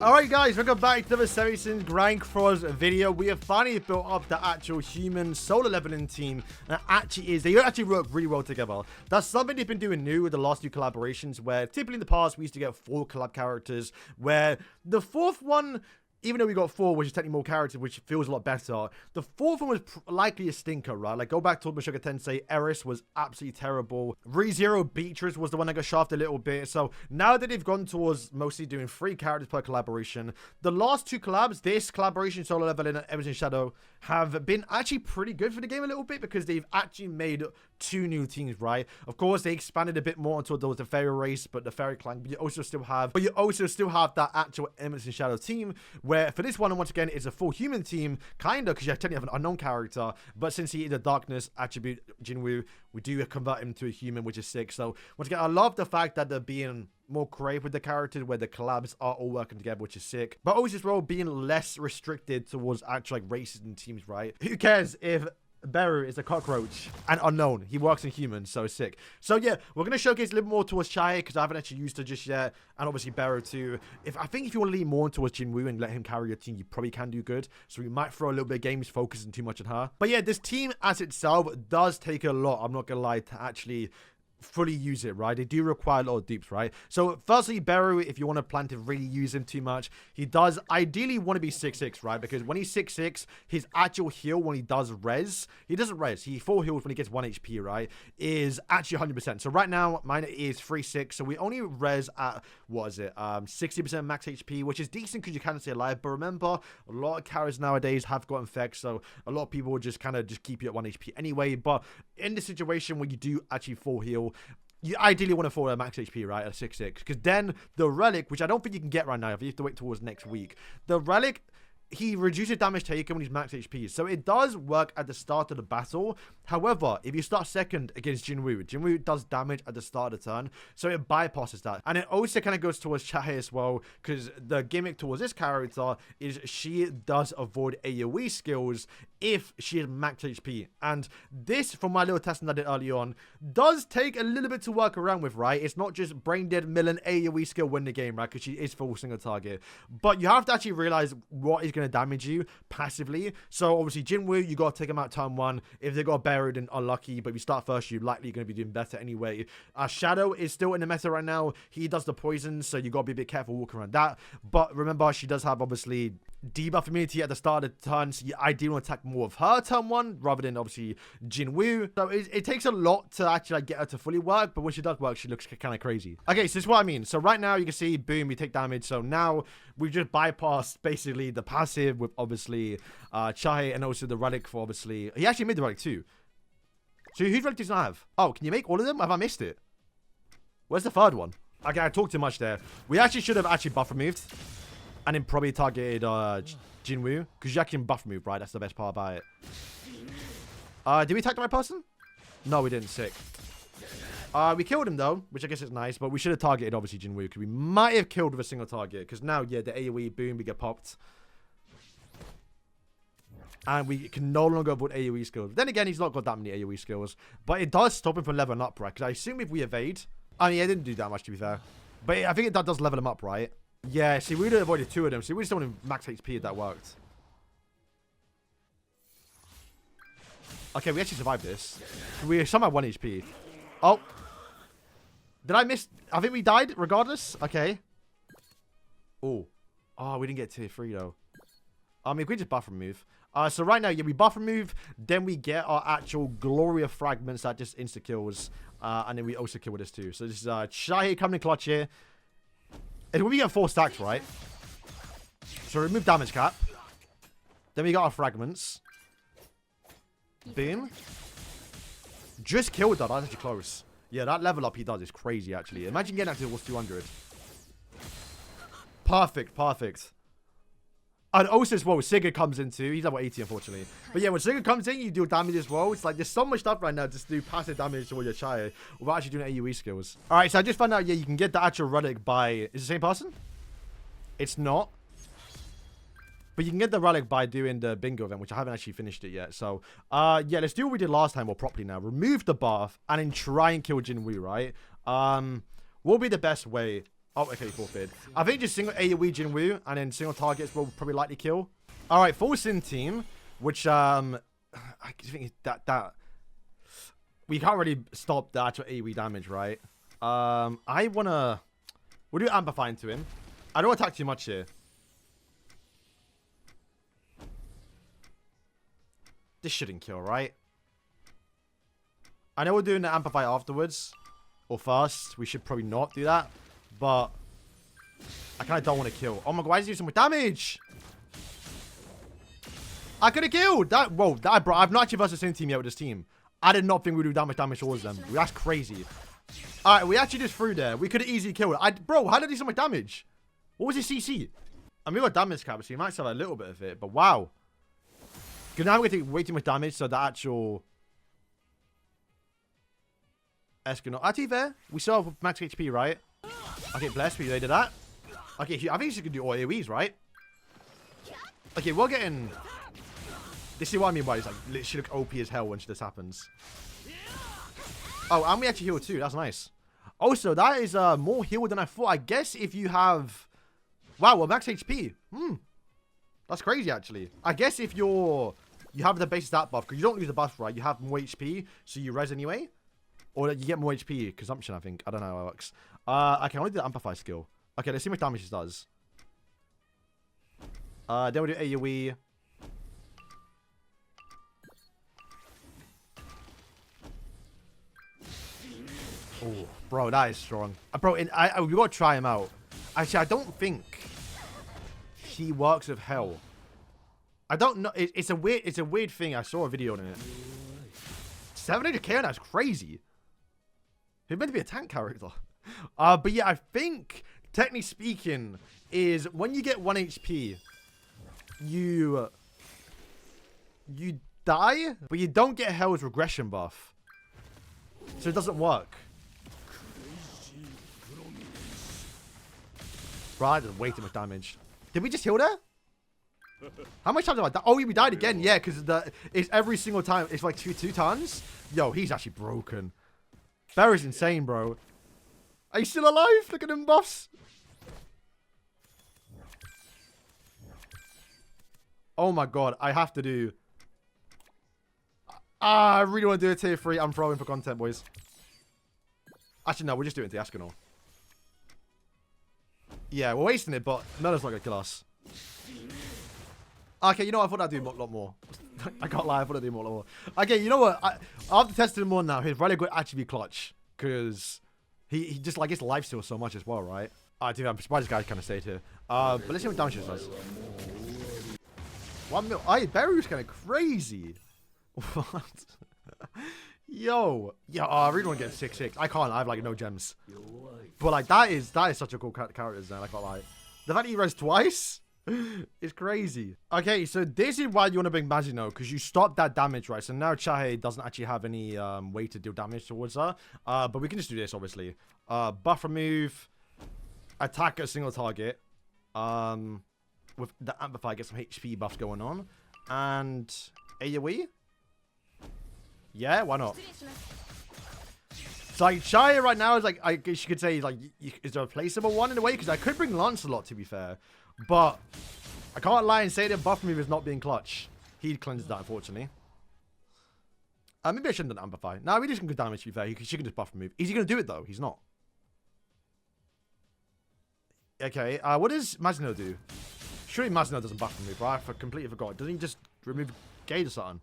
Alright guys, welcome back to the Saracens Grind Cross video. We have finally built up the actual human solo leveling team. And they actually work really well together. That's something they've been doing new with the last few collaborations, where typically in the past we used to get 4 collab characters, where the 4th one, even though we got 4, which is technically more characters, which feels a lot better, the 4th one was likely a stinker, right? Like, go back to Sugar Tensei, Eris was absolutely terrible. ReZero Beatrice was the one that got shafted a little bit. So now that they've gone towards mostly doing 3 characters per collaboration, the last 2 collabs, this collaboration, Solo Level and Emerson Shadow, have been actually pretty good for the game a little bit, because they've actually made 2 new teams, right? Of course, they expanded a bit more until there was the Fairy race, but the Fairy Clan, but you also still have that actual Emerson Shadow team, where for this one, once again, it's a full human team, kinda, because you technically have an unknown character, but since he is a darkness attribute, Jinwoo, we do convert him to a human, which is sick. So once again, I love the fact that they're being more creative with the characters, where the collabs are all working together, which is sick, but always as well being less restricted towards actual like races and teams, right? Who cares if Beru is a cockroach and unknown? He works in humans, so sick. So yeah, we're gonna showcase a little more towards Chai, because I haven't actually used her just yet, and obviously Beru too. I think if you want to lean more towards Jinwoo and let him carry your team, you probably can do good. So we might throw a little bit of games focusing too much on her. But yeah, this team as itself does take a lot, I'm not gonna lie, to actually fully use it, right? They do require a lot of dupes, right? So firstly, Beru, if you want to plan to really use him too much, he does ideally want to be 6'6", right? Because when he's 6'6", his actual heal when he does res, he doesn't res, he full heals when he gets 1 HP, right? Is actually 100%. So right now mine is 3'6", so we only res at, what is it, 60% max HP, which is decent because you can stay alive. But remember, a lot of characters nowadays have got infects, so a lot of people will just kind of just keep you at 1 HP anyway. But in the situation where you do actually full heal, you ideally want to fall at max HP, right, at 6'6", because then the relic, which I don't think you can get right now, if you have to wait towards next week, the relic, he reduces damage taken when he's max HP, so it does work at the start of the battle. However, if you start second against Jinwoo does damage at the start of the turn, so it bypasses that. And it also kind of goes towards Chai as well, because the gimmick towards this character is she does avoid AoE skills if she is max HP. And this, from my little testing I did early on, does take a little bit to work around with, right? It's not just brain dead million AoE skill win the game, right? Because she is full single target. But you have to actually realize what is going to damage you passively. So obviously Jinwoo, you got to take him out turn 1. If they got buried, then unlucky, but if you start first, you're likely going to be doing better anyway. Shadow is still in the meta right now. He does the poison, so you got to be a bit careful walking around that. But remember, she does have obviously debuff immunity at the start of the turn, so you ideally want to attack more of her turn 1 rather than obviously Jinwoo. So it takes a lot to actually like get her to fully work, but when she does work, she looks kind of crazy. Okay, so this is what I mean. So right now you can see, boom, we take damage. So now we've just bypassed basically the passive with obviously Chai, and also the relic for obviously, he actually made the relic too. So whose relic does not have? Oh, can you make all of them? Have I missed it? Where's the 3rd one? Okay, I talked too much there. We actually should have actually buff removed, and then probably targeted Jinwoo, because you actually can buff remove, right? That's the best part about it. Did we attack the right person? No, we didn't. Sick. We killed him though, which I guess is nice, but we should have targeted obviously Jinwoo, because we might have killed with a single target, because now, yeah, the AoE, boom, we get popped. And we can no longer avoid AoE skills. Then again, he's not got that many AoE skills, but it does stop him from leveling up, right? Because I assume if we evade, I mean, it didn't do that much to be fair, but I think that does level him up, right? Yeah, see, we would have avoided 2 of them. See, we just don't want max HP if that worked. Okay, we actually survived this. We somehow 1 HP. Oh. Did I miss? I think we died regardless. Okay. Oh. Oh, we didn't get tier 3 though. I mean, we just buff remove. So right now, yeah, we buff remove, then we get our actual Gloria fragments that just insta kills, and then we also kill with this too. So this is Chai coming in clutch here. And we get 4 stacks, right? So remove damage cap. Then we got our fragments. Boom. Just killed that. That's actually close. Yeah, that level up he does is crazy, actually. Imagine getting that to what's 200. Perfect, perfect. And also as well, Sigurd comes in too. He's level 80, unfortunately. But yeah, when Sigurd comes in, you do damage as well. It's like there's so much stuff right now just to do passive damage towards your Chai without actually doing AoE skills. Alright, so I just found out, yeah, you can get the actual relic by... Is it the same person? It's not. But you can get the relic by doing the bingo event, which I haven't actually finished it yet. So, yeah, let's do what we did last time, or properly now. Remove the buff, and then try and kill Jinwoo, right? What would be the best way? Oh, okay, forfeit. I think just single AoE Jin Woo and then single targets will probably likely kill. All right, full Sin team, which I think that we can't really stop the actual AoE damage, right? We'll do Amplify into him. I don't attack too much here. This shouldn't kill, right? I know we're doing the Amplify afterwards. Or first. We should probably not do that. But I kind of don't want to kill. Oh my god, why is he doing so much damage? I could have killed. Whoa, bro. I've not actually versus the same team yet with this team. I did not think we would do that much damage towards them. That's crazy. Alright, we actually just threw there. We could have easily killed it. Bro, how did he do so much damage? What was his CC? I mean, we got damage cap, so he might have a little bit of it. But wow. Because now we're going to take way too much damage, so the actual Escanor. To be fair, we still have max HP, right? Okay, bless me. They did that. Okay, I think she can do all AoEs, right? Okay, we're getting... This is what I mean by it's like, she look OP as hell when this happens. Oh, and we actually heal too. That's nice. Also, that is more heal than I thought. I guess if you have... Wow, well, max HP. That's crazy, actually. I guess if you have the base stat buff, because you don't lose the buff, right? You have more HP, so you res anyway. Or you get more HP consumption, I think. I don't know how it works. I can only do the Amplify skill. Okay, let's see how much damage this does. Then we'll do AoE. Oh, bro, that is strong. Bro, we gotta try him out. Actually, I don't think he works with hell. I don't know. It's a weird thing. I saw a video on it. 700k, that's crazy. He's meant to be a tank character. But yeah, I think, technically speaking, is when you get 1 HP, you die, but you don't get Hell's regression buff. So it doesn't work. Right, that's way too much damage. Did we just heal there? How much times have I died? Oh, we died again. Yeah, because it's every single time. It's like two times. Yo, he's actually broken. Barry's insane, bro. Are you still alive? Look at them buffs. Oh my god, I have to do... I really want to do a tier 3. I'm throwing for content, boys. Actually, no, we'll just do it into Escanor. Yeah, we're wasting it, but Melo's not going to kill us. Okay, you know what? I thought I'd do a lot more. I can't lie, I thought I'd do a lot more. Okay, you know what? After testing him more now, he's really good actually be clutch. Because he just like his life steals so much as well, right? Dude, I'm surprised this guy kind of stayed here. But let's see what damage this does. 1 mil. Barry was kind of crazy. What? Yo, I really want to get 6-6. I can't. I have like no gems. But like that is such a cool character design. I can't lie. The fact that he res twice is crazy. Okay, so this is why you want to bring Magino, because you stop that damage, right? So now Chahe doesn't actually have any way to deal damage towards her. But we can just do this, obviously. Buff remove, attack a single target. With the Amplify, get some HP buffs going on, and AoE. Yeah, why not? So like Shia right now is like, I guess you could say like is a replaceable one in a way, because I could bring Lancelot to be fair, but I can't lie and say that buff move is not being clutch. He'd cleanse that unfortunately. Maybe I shouldn't have done Amplify. No, we just can good damage to be fair. She can just buff move. Is he gonna do it though? He's not. Okay, what does Magino do? Surely Magino doesn't buff move, right? I completely forgot. Doesn't he just remove Gauge or something?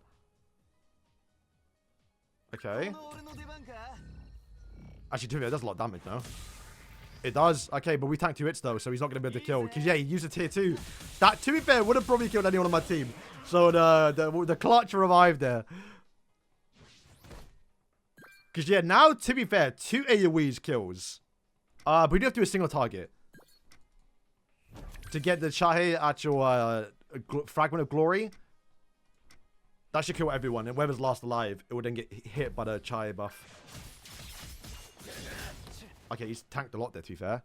Okay. Actually, to be fair, it does a lot of damage now. It does. Okay, but we tanked 2 hits though, so he's not going to be able to kill. Because yeah, he used a tier 2. That, to be fair, would have probably killed anyone on my team. So the clutch revived there. Because yeah, now to be fair, 2 AoEs kills. But we do have to do a single target. To get the Chahe actual Fragment of Glory. That should kill everyone. And whoever's last alive, it would then get hit by the Chahe buff. Okay, he's tanked a lot there, to be fair.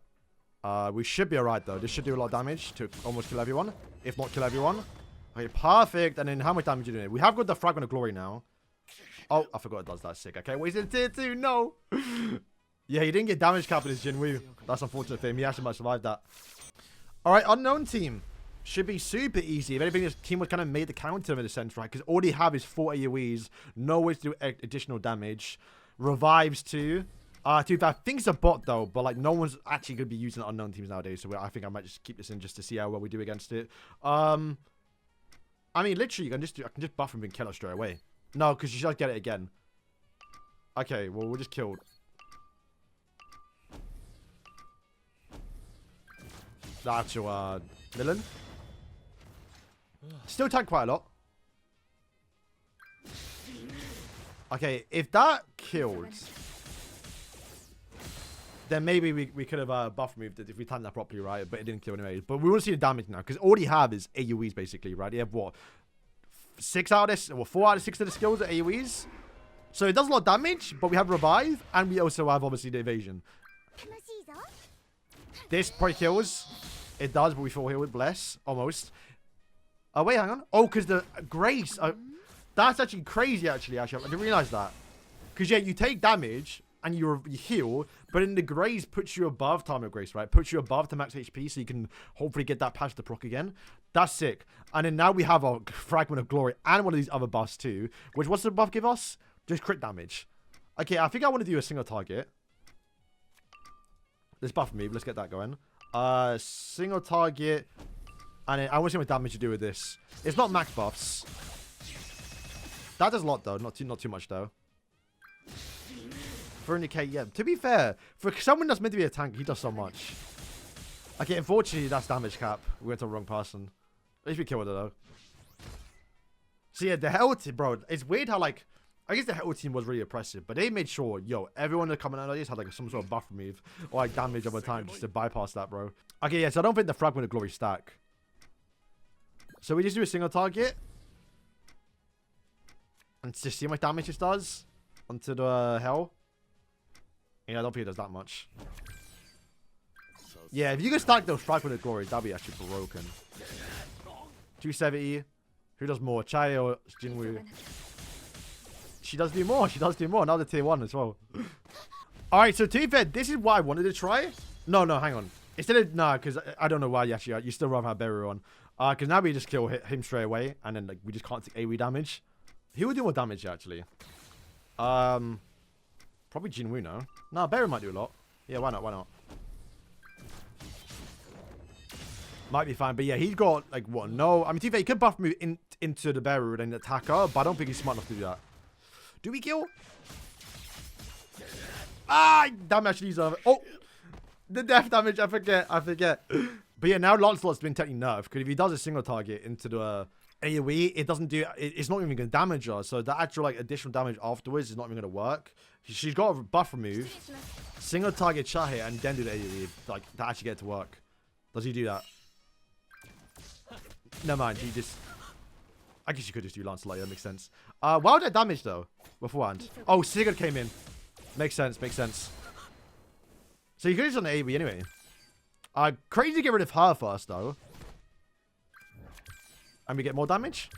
We should be alright, though. This should do a lot of damage to almost kill everyone. If not kill everyone. Okay, perfect. And then how much damage are you doing? We have got the Fragment of Glory now. Oh, I forgot it does that. Sick. Okay, wait, is it tier 2? No. Yeah, he didn't get damage cap in his Jinwoo. That's unfortunate for him. He actually might survive that. All right, unknown team. Should be super easy. If anything, this team was kind of made the counter in a sense, right? Because all they have is 4 AoEs. No ways to do additional damage. Revives too. I think it's a bot though, but like no one's actually going to be using unknown teams nowadays. So I think I might just keep this in just to see how well we do against it. I mean, literally, I can just buff him and kill her straight away. No, because she does get it again. Okay, well, we'll just kill. The actual villain. Still tank quite a lot. Okay, if that killed, then maybe we could have buff removed it if we timed that properly, right? But it didn't kill anyway. But we want to see the damage now, because all he have is AoEs basically, right? They have what? 4 out of 6 of the skills are AoEs. So it does a lot of damage, but we have revive, and we also have obviously the evasion. This probably kills. It does, but we fall here with bless almost. Oh wait, hang on. Oh, because the grace. That's actually crazy. Actually, I didn't realize that. Because yeah, you take damage and you heal, but then the grace puts you above time of grace, right? Puts you above the max HP, so you can hopefully get that patch to proc again. That's sick. And then now we have a fragment of glory and one of these other buffs too. Which what's the buff give us? Just crit damage. Okay, I think I want to do a single target. Let's buff me. Let's get that going. Single target. And then I want to see what damage you do with this. It's not max buffs. That does a lot though. Not too much though. 400k, yeah. To be fair, for someone that's meant to be a tank, he does so much. Okay, unfortunately, that's damage cap. We went to the wrong person. At least we killed her though. So yeah, the hell team, bro. It's weird how like, I guess the hell team was really oppressive, but they made sure, yo, everyone that coming out of this had like some sort of buff remove or like damage over time just to bypass that, bro. Okay, yeah. So I don't think the fragment of glory stack. So we just do a single target. And just see how much damage this does onto the hell. Yeah, I don't think it does that much. Yeah, if you can stack those fragment of glory, that'd be actually broken. 270. Who does more? Chai or Jinwoo? She does do more. She does do more. Now the tier 1 as well. Alright, so to be fair, this is what I wanted to try. No, hang on. Instead of, nah, because I don't know why you still rather have Beru on. Because now we just kill him straight away. And then like we just can't take AoE damage. He would do more damage, actually. Probably Jinwoo, no? No, Beru might do a lot. Yeah, why not? Might be fine. But yeah, he's got, like, what? No. I mean, to be fair, he could buff move into the Beru and then attack her. But I don't think he's smart enough to do that. Do we kill? Ah! Damn, actually, he's over. Oh! The death damage. I forget. But yeah, now Lancelot's been technically nerfed. Because if he does a single target into the AoE, it doesn't do, it's not even going to damage her. So the actual like additional damage afterwards is not even going to work. She's got a buff remove, single target shot hit, and then do the AoE like to actually get it to work. Does he do that? Never mind. He just, I guess you could just do Lancelot. That makes sense. Why would that damage though beforehand? Oh, Sigurd came in. Makes sense. So you could have done the AoE anyway. Crazy to get rid of her first though. And we get more damage?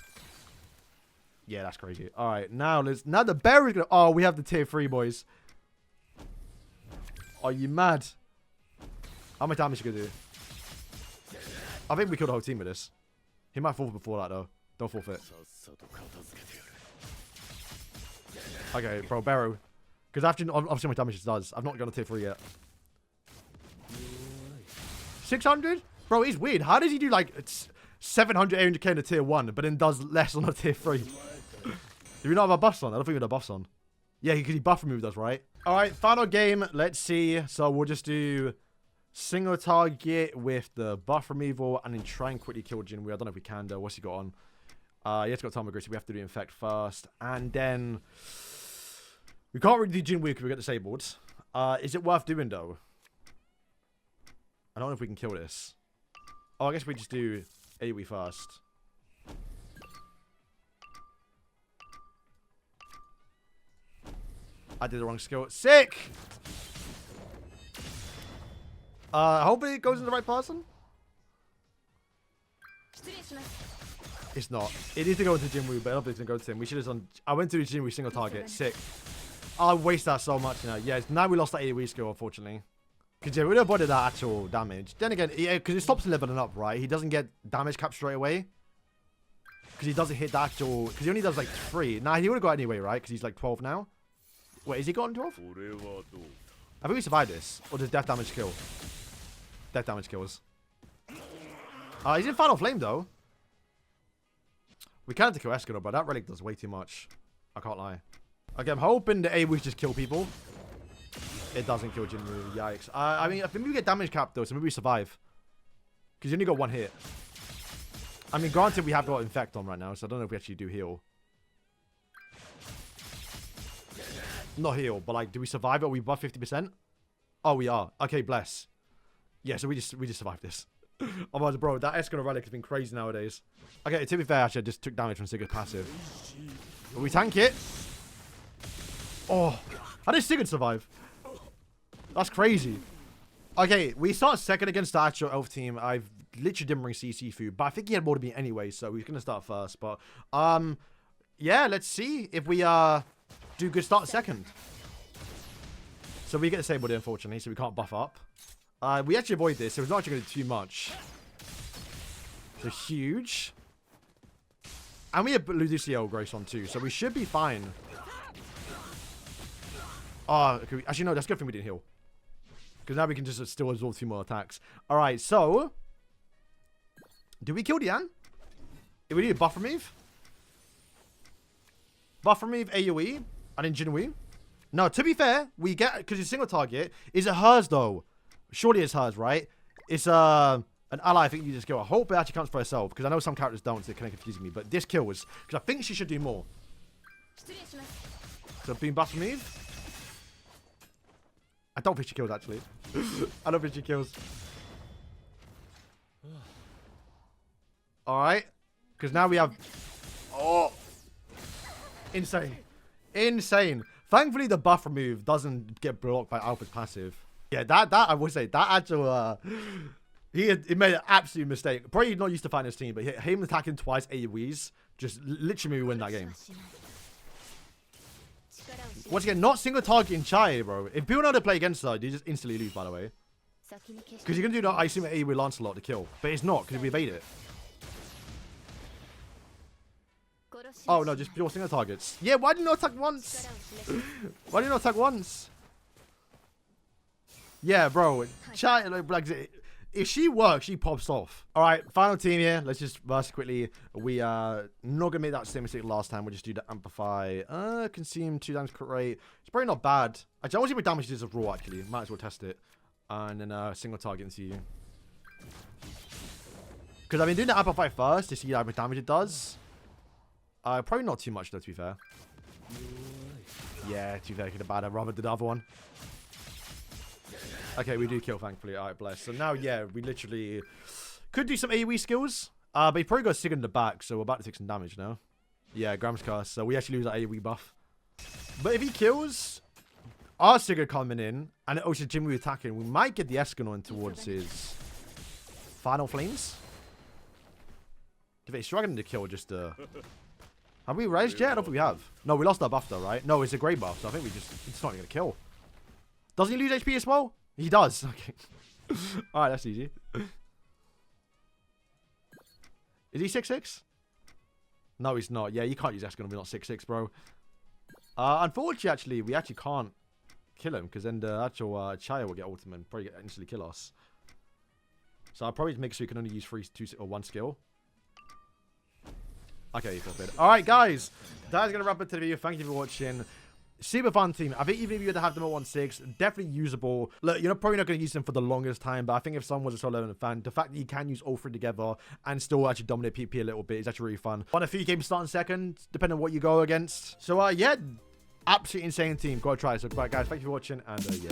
Yeah, that's crazy. Alright, now the bear is gonna... Oh, we have the tier 3, boys. Are you mad? How much damage you gonna do? I think we killed the whole team with this. He might fall before that, though. Don't forfeit. Okay, bro, Barrow. Because I've seen how much damage it does. I've not gone to tier 3 yet. 600? Bro, he's weird. How does he do, like... 700, 800k in a tier 1, but then does less on a tier 3. Do we not have our buffs on? I don't think we have buffs on. Yeah, because he buff removed us, right? Alright, final game. Let's see. So we'll just do single target with the buff removal and then try and quickly kill Jinwoo. I don't know if we can though. What's he got on? He has got time aggressive. We have to do infect first. And then we can't really do Jinwoo because we get disabled. Is it worth doing though? I don't know if we can kill this. Oh, I guess we just do AoE first. I did the wrong skill. Sick! Hopefully it goes to the right person. It's not. It needs to go into Jinwoo, but I don't think it's going to go to him. We should have done... I went to the Jinwoo single target. Sick. I waste that so much now. Yeah, now we lost that AoE skill, unfortunately. Because yeah, we avoided that actual damage. Then again, yeah, because it stops him leveling up, right? He doesn't get damage cap straight away. Because he doesn't hit the actual... Because he only does like 3. Nah, he would have got anyway, right? Because he's like 12 now. Wait, is he gotten 12? I think we survived this. Or does death damage kill? Death damage kills. He's in Final Flame, though. We can have to kill Escanor, but that relic does way too much. I can't lie. Okay, I'm hoping the AoE just kill people. It doesn't kill Jinwoo. Yikes. I mean, I think we get damage cap, though, so maybe we survive. Because you only got 1 hit. I mean, granted, we have got Infect on right now, so I don't know if we actually do heal. Not heal, but like, do we survive it? Are we above 50%? Oh, we are. Okay, bless. Yeah, so we just survived this. Otherwise, bro, that Escanor relic has been crazy nowadays. Okay, to be fair, actually, I just took damage from Sigurd's passive. But we tank it. Oh, how did Sigurd survive? That's crazy. Okay, we start second against the actual elf team. I've literally didn't bring CC food, but I think he had more to me anyway, so we're gonna start first. But yeah, let's see if we do good start second. So we get disabled, unfortunately, so we can't buff up. We actually avoid this, so it's not actually going to do too much. So huge. And we have Lucio Grace on too, so we should be fine. Okay, actually, no, that's a good thing we didn't heal. Because now we can just still absorb 2 more attacks. Alright, so... Do we kill Diane? If we need a buff remove? Buff remove AoE? And then Jinwoo? No, to be fair, we get... Because it's a single target. Is it hers, though? Surely it's hers, right? It's an ally. I think you just kill. I hope it actually counts for herself. Because I know some characters don't, so it kind of confuses me. But this kills. Because I think she should do more. So, being buff remove. I don't think she kills, actually. I don't think she kills. Alright. Because now we have... Oh! Insane. Insane. Thankfully, the buff remove doesn't get blocked by Alpha's passive. Yeah, that I would say, that actual... he made an absolute mistake. Probably not used to fighting his team, but him attacking twice AoEs just literally made me win that game. Once again, not single target in Chai, bro. If people know how to play against her, you just instantly lose, by the way. Because you're going to do that, I assume, AoE with Lancelot to kill. But it's not, because we evade it. Oh, no, just pure single targets. Yeah, why did you not attack once? Why did you not attack once? Yeah, bro. Chai, like, if she works, she pops off. All right, final team here. Let's just verse quickly. We are not going to make that same mistake last time. We'll just do the amplify. Consume 2 damage crit rate. It's probably not bad. Actually, I want to see what damage it does of raw, actually. Might as well test it. And then single target and see. Because I've been doing the amplify first to see how much damage it does. Probably not too much, though, to be fair. Yeah, to be fair, could have bad. I'd rather do the other one. Okay, we do kill, thankfully. Alright, bless. So now, yeah, we literally could do some AoE skills. But he probably got Sigurd in the back, so we're about to take some damage now. Yeah, Graham's Curse. So we actually lose that AoE buff. But if he kills our Sigurd coming in, and also Jinwoo attacking, we might get the Escanor in towards his Final Flames. If he's struggling to kill, just have we raised yet? I don't think we have. No, we lost our buff though, right? No, it's a grey buff, so I think it's not even gonna kill. Doesn't he lose HP as well? He does. Okay. Alright, that's easy. Is he 6'6"? No, he's not. Yeah, you can't use Escanor if you're not 6'6", bro. Unfortunately, actually, we actually can't kill him, because then the actual Chaya will get ultimate and probably instantly kill us. So I'll probably make sure you can only use 2 or 1 skill. Okay, perfect. Alright, guys. That's going to wrap up the video. Thank you for watching. Super fun team. I think even if you were to have them at 1.6, definitely usable. Look, you're probably not going to use them for the longest time, but I think if someone was a solo level fan, the fact that you can use all 3 together and still actually dominate PP a little bit is actually really fun. On a few games starting second, depending on what you go against. So, yeah, absolutely insane team. Go try it. So, right, guys, thank you for watching, and yeah.